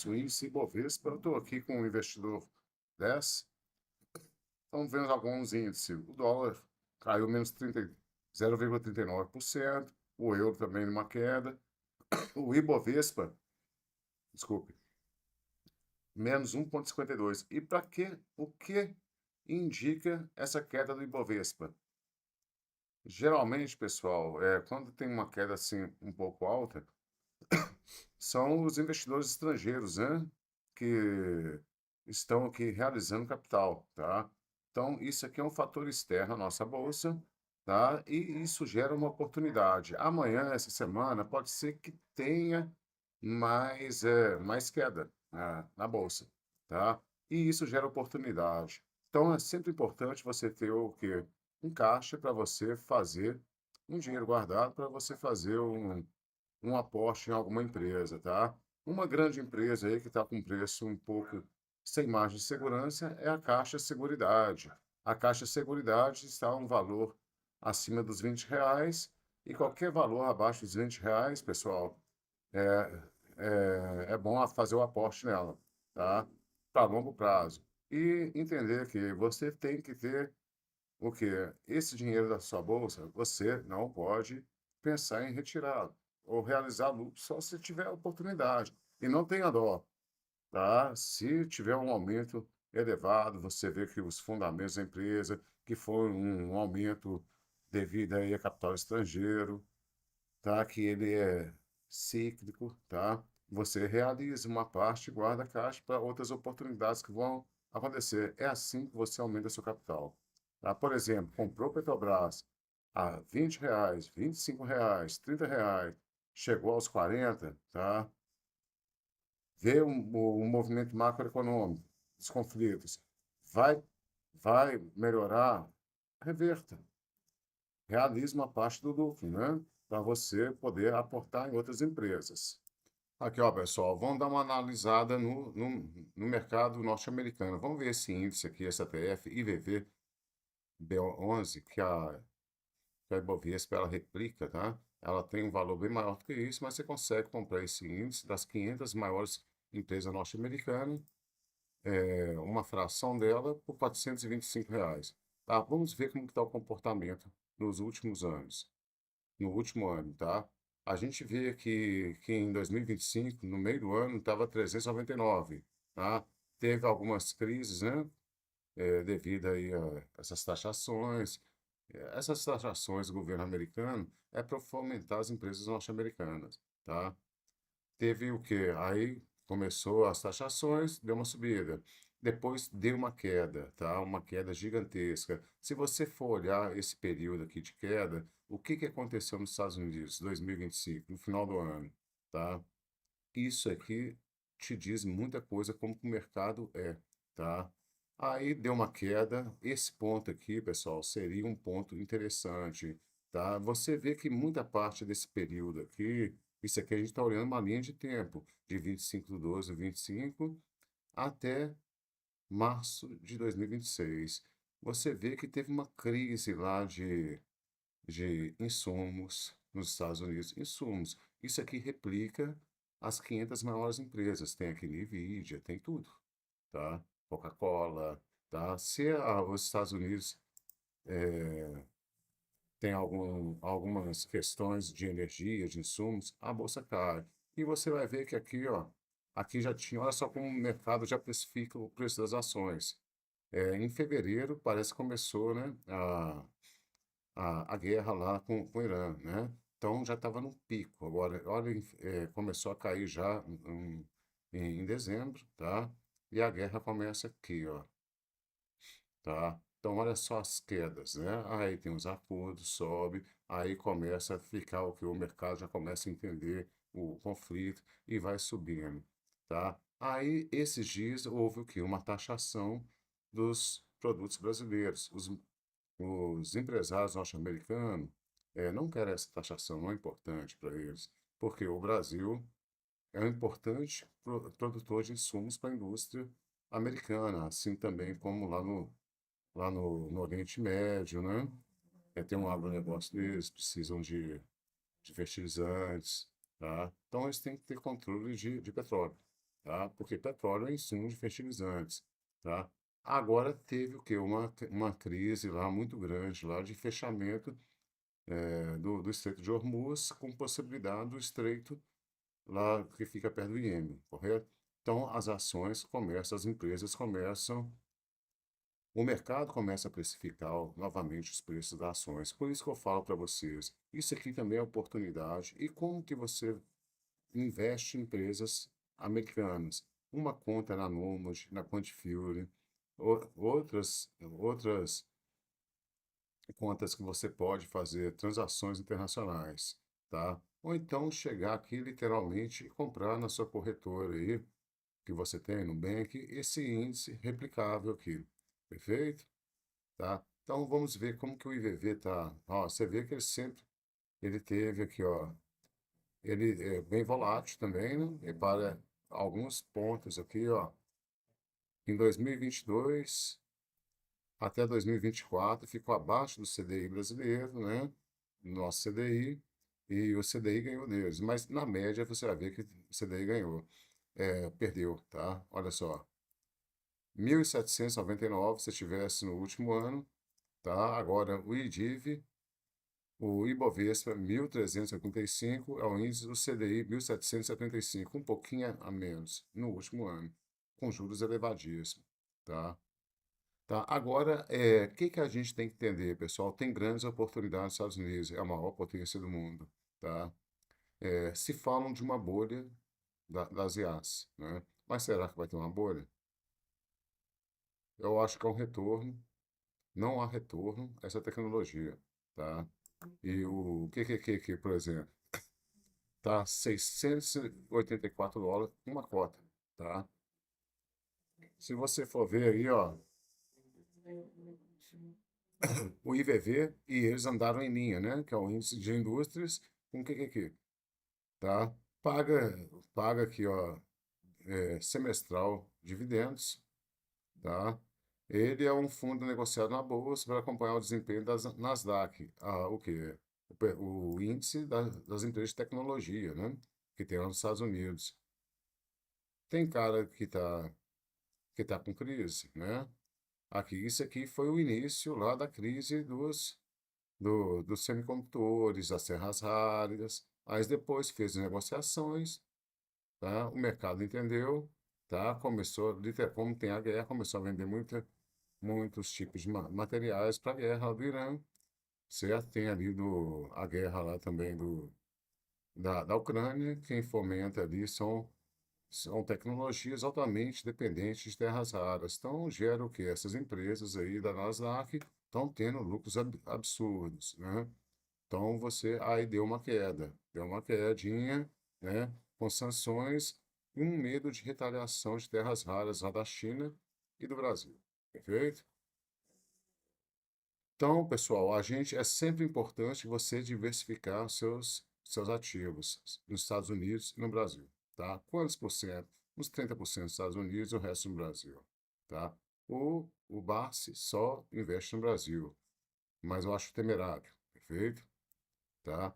o índice Ibovespa. Eu estou aqui com o investidor 10. Estamos vendo alguns índices. O dólar caiu menos 0,39%. O euro também numa queda. O Ibovespa, desculpe, menos 1,52. E para quê? O que indica essa queda do Ibovespa? Geralmente, pessoal, quando tem uma queda assim um pouco alta, são os investidores estrangeiros, né, que estão aqui realizando capital, tá? Então, isso aqui é um fator externo à nossa bolsa, tá? E isso gera uma oportunidade. Amanhã, essa semana, pode ser que tenha mais queda na bolsa, tá? E isso gera oportunidade. Então, é sempre importante você ter o quê? Um caixa para você fazer, um dinheiro guardado para você fazer um aporte em alguma empresa, tá? Uma grande empresa aí que está com preço um pouco sem margem de segurança é a Caixa Seguridade. A Caixa Seguridade está a um valor acima dos R$ 20 e qualquer valor abaixo dos R$ 20, pessoal, é bom fazer o aporte nela, tá? Para longo prazo. E entender que você tem que ter o quê? Esse dinheiro da sua bolsa, você não pode pensar em retirá-lo ou realizar lucro só se tiver oportunidade. E não tenha dó, tá? Se tiver um aumento elevado, você vê que os fundamentos da empresa, que foi um aumento devido aí a capital estrangeiro, tá? Que ele é cíclico, tá? Você realiza uma parte e guarda a caixa para outras oportunidades que vão acontecer. É assim que você aumenta seu capital, tá? Por exemplo, comprou Petrobras a R$ 20, R$ 25, R$ 30, chegou aos 40, tá? Vê um movimento macroeconômico, os conflitos, vai, vai melhorar, reverta. Realize uma parte do lucro, né? Para você poder aportar em outras empresas. Aqui, ó, pessoal, vamos dar uma analisada no mercado norte-americano. Vamos ver esse índice aqui, essa TF, IVV B11, que a Ibovespa ela replica, tá? Ela tem um valor bem maior do que isso, mas você consegue comprar esse índice das 500 maiores empresas norte-americanas, uma fração dela por R$ 425. Tá? Vamos ver como está o comportamento nos últimos anos. No último ano, tá? A gente vê que em 2025, no meio do ano, estava 399, tá? Teve algumas crises, né? Devido aí a essas taxações. Essas taxações do governo americano é para fomentar as empresas norte-americanas, tá? Teve o quê? Aí começou as taxações, deu uma subida. Depois deu uma queda, tá? Uma queda gigantesca. Se você for olhar esse período aqui de queda, o que que aconteceu nos Estados Unidos, 2025, no final do ano, tá? Isso aqui te diz muita coisa como que o mercado é, tá? Aí deu uma queda. Esse ponto aqui, pessoal, seria um ponto interessante, tá? Você vê que muita parte desse período aqui, isso aqui a gente está olhando uma linha de tempo, de 25/12/25 até março de 2026. Você vê que teve uma crise lá de insumos nos Estados Unidos. Insumos. Isso aqui replica as 500 maiores empresas. Tem aqui Nvidia, tem tudo, tá? Coca-Cola, tá? Se os Estados Unidos tem algumas questões de energia, de insumos, a bolsa cai. E você vai ver que aqui, ó, aqui já tinha, olha só como o mercado já precifica o preço das ações. Em fevereiro, parece que começou, né, a guerra lá com o Irã, né? Então já estava num pico. Agora, olha, começou a cair já em dezembro, tá? E a guerra começa aqui, ó, tá? Então olha só as quedas, né? Aí tem os acordos, sobe, aí começa a ficar o que o mercado já começa a entender o conflito e vai subindo, tá? Aí esses dias houve o que? Uma taxação dos produtos brasileiros. Os empresários norte-americanos não querem essa taxação, não é importante para eles, porque o Brasil é um importante produtor de insumos para a indústria americana, assim também como lá no Oriente Médio, né? Tem um agronegócio deles, precisam de fertilizantes, tá? Então eles têm que ter controle de petróleo. tá? Porque petróleo é insumo de fertilizantes, tá? Agora teve o quê? Uma crise lá muito grande lá de fechamento do Estreito de Hormuz, com possibilidade do estreito lá que fica perto do Iêmen, correto? Então, as ações começam, as empresas começam, o mercado começa a precificar novamente os preços das ações. Por isso que eu falo para vocês, isso aqui também é oportunidade. E como que você investe em empresas americanas? Uma conta na Nomad, na Quantifury, outras contas que você pode fazer transações internacionais, tá? Ou então chegar aqui literalmente e comprar na sua corretora aí, que você tem no Nubank, esse índice replicável aqui, perfeito? Tá? Então vamos ver como que o IVV tá. Ó, você vê que ele teve aqui, ó, ele é bem volátil também, né? E para alguns pontos aqui, ó, em 2022 até 2024 ficou abaixo do CDI brasileiro, né? Nosso CDI, e o CDI ganhou deles. Mas na média você vai ver que o CDI ganhou, perdeu, tá? Olha só, 1.799 se tivesse no último ano, tá? Agora o IDIV, o Ibovespa 1.385 é o índice do CDI 1.775, um pouquinho a menos no último ano, com juros elevadíssimos, tá? Tá, agora, o que que a gente tem que entender, pessoal? Tem grandes oportunidades nos Estados Unidos, é a maior potência do mundo, tá? Se falam de uma bolha das IAs, né? Mas será que vai ter uma bolha? Eu acho que é um retorno, não há retorno a essa tecnologia, tá? E o que, por exemplo, tá $684 uma cota, tá? Se você for ver aí, ó, o IVV, e eles andaram em linha, né? Que é o índice de indústrias com o que, tá? Paga aqui, ó, semestral dividendos, tá? Ele é um fundo negociado na bolsa para acompanhar o desempenho das Nasdaq, o quê? O índice das empresas de tecnologia, né? Que tem lá nos Estados Unidos. Tem cara que tá com crise, né? Aqui, isso aqui foi o início lá da crise dos semicondutores, das terras raras, mas depois fez negociações, tá? O mercado entendeu, tá? Começou, como tem a guerra, começou a vender muitos tipos de materiais para a guerra do Irã, certo? Tem ali a guerra lá também da Ucrânia, quem fomenta ali são tecnologias altamente dependentes de terras raras. Então, gera o quê? Essas empresas aí da Nasdaq estão tendo lucros absurdos, né? Então, aí deu uma quedinha, né? Com sanções e um medo de retaliação de terras raras lá da China e do Brasil. Perfeito? Então, pessoal, é sempre importante você diversificar seus ativos nos Estados Unidos e no Brasil, tá? Quantos por cento? Uns 30% nos Estados Unidos e o resto no Brasil, tá? O Barsi só investe no Brasil, mas eu acho temerário, perfeito? Tá?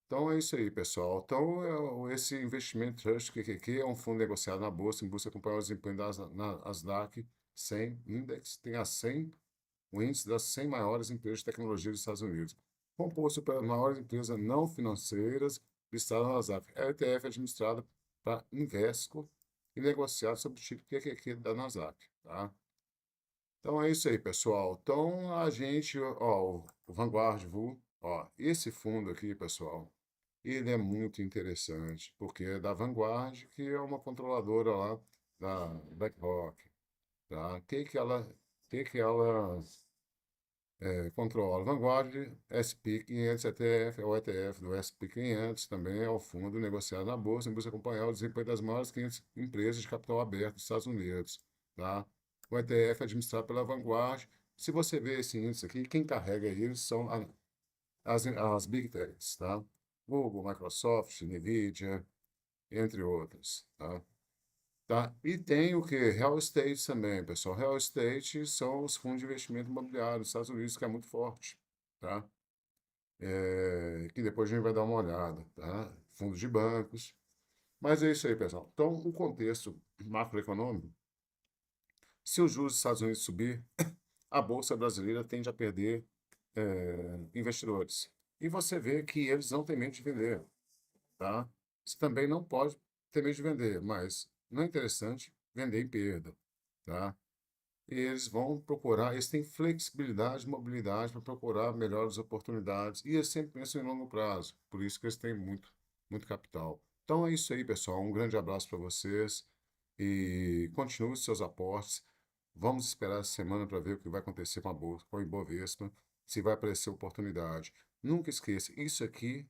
Então é isso aí, pessoal. Então, esse investimento Trust QQQ é um fundo negociado na Bolsa em busca de acompanhar o desempenho das Nasdaq 100 Index, tem a 100 o índice das 100 maiores empresas de tecnologia dos Estados Unidos, composto pelas maiores empresas não financeiras listadas na Nasdaq. É o ETF administrado para Invesco e negociado sob o tipo QQQ da Nasdaq, tá? Então é isso aí, pessoal. Então a gente, ó, o Vanguard Vu, ó, esse fundo aqui, pessoal, ele é muito interessante, porque é da Vanguard, que é uma controladora lá da BlackRock, tá? O que que ela controla? Vanguard SP500 ETF, é o ETF do SP500, também é o fundo negociado na Bolsa em busca de acompanhar o desempenho das maiores 500 empresas de capital aberto dos Estados Unidos, tá? O ETF é administrado pela Vanguard. Se você vê esse índice aqui, quem carrega ele são as Big Techs, tá? Google, Microsoft, NVIDIA, entre outras, tá? Tá? E tem o que? Real estate também, pessoal. Real estate são os fundos de investimento imobiliário dos Estados Unidos, que é muito forte, tá? Que depois a gente vai dar uma olhada, tá? Fundos de bancos. Mas é isso aí, pessoal. Então, o contexto macroeconômico, se os juros dos Estados Unidos subir, a bolsa brasileira tende a perder investidores. E você vê que eles não têm medo de vender, tá? Você também não pode ter medo de vender, mas não é interessante vender em perda, tá? E eles vão procurar, eles têm flexibilidade, mobilidade para procurar melhores oportunidades e eles sempre pensam em longo prazo, por isso que eles têm muito capital. Então é isso aí, pessoal. Um grande abraço para vocês e continue seus aportes. Vamos esperar essa semana para ver o que vai acontecer com a bolsa, com o Ibovespa, se vai aparecer oportunidade. Nunca esqueça, isso aqui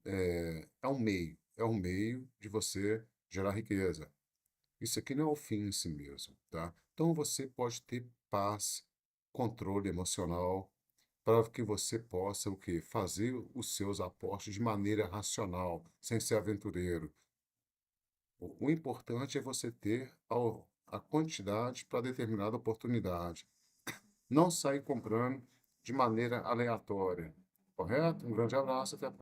é um meio de você gerar riqueza. Isso aqui não é o fim em si mesmo, tá? Então você pode ter paz, controle emocional, para que você possa o quê? Fazer os seus aportes de maneira racional, sem ser aventureiro. O importante é você ter a quantidade para determinada oportunidade. Não sair comprando de maneira aleatória, correto? Um grande abraço, até a